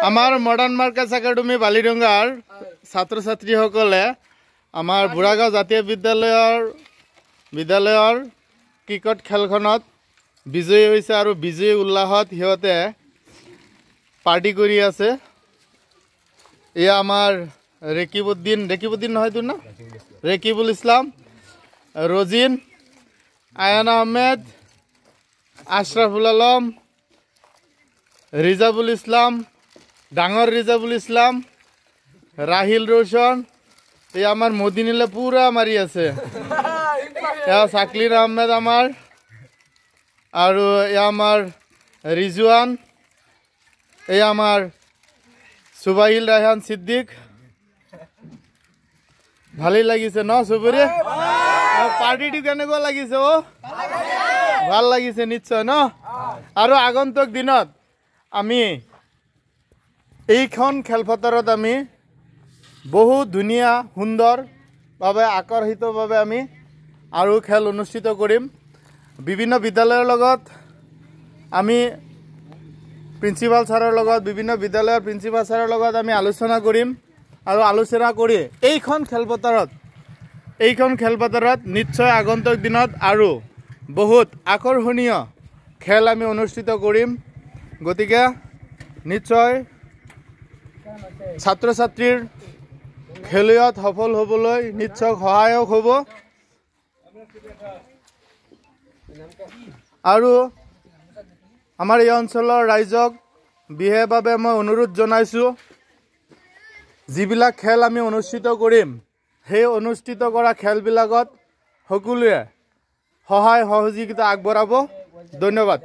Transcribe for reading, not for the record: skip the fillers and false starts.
আমাৰ modern Marcus academy বালিডঙ্গাৰ ছাত্ৰ ছাত্ৰীসকলে আমাৰ বুঢ়াগাঁও জাতীয় বিদ্যালয়ৰ ক্ৰিকেট খেলখনত বিজয়ী হৈছে আৰু বিজয়ী উল্লাসত সিহঁতে পাৰ্টি কৰি আছে। এয়া আমাৰ ৰেকিবুদ্দিন নহয় তো না, ৰেকিবুল ইছলাম, ৰজিন, আয়ান আহমেদ, আশরাফুল আলম, রিজাবুল ইসলাম, ডাঙর রিজাবুল ইসলাম, রাহিল রোশন, এই আমার মদিনিলে পুরা মারি আছে। সাকলিন আহমেদ আমার, আর আমার রিজওয়ান, এই আমার সুবাইল রায়হান সিদ্দিক। ভালোই লাগিছে ন সবরে? পার্টিটি কেনেকুৱা লাগিছে? ও ভাল লাগিছে নিশ্চয় ন। আৰু আগন্তুক দিনত আমি এইখন খেলপথাৰত আমি বহুত ধুনীয়া সুন্দৰভাৱে আকৰ্ষিতভাৱে আমি আৰু খেল অনুষ্ঠিত কৰিম। বিভিন্ন বিদ্যালয়ৰ লগত আমি প্ৰিন্সিপাল ছাৰৰ লগত, বিভিন্ন বিদ্যালয়ৰ প্ৰিন্সিপাল ছাৰৰ লগত আমি আলোচনা কৰিম আৰু আলোচনা কৰি এইখন খেলপথাৰত নিশ্চয় আগন্তুক দিনত আৰু বহুত আকৰ্ষণীয় খেল আমি অনুষ্ঠিত কৰিম। গতিকে নিশ্চয় ছাত্ৰ ছাত্ৰীৰ খেলুৱৈত সফল হ'বলৈ নিশ্চয় সহায়ক হ'ব। আৰু আমাৰ এই অঞ্চলৰ ৰাইজক বিশেষভাৱে মই অনুৰোধ জনাইছোঁ, যিবিলাক খেল আমি অনুষ্ঠিত কৰিম সেই অনুষ্ঠিত কৰা খেলবিলাকত সকলোৱে সহায় সহযোগিতা আগবঢ়াব। ধন্যবাদ।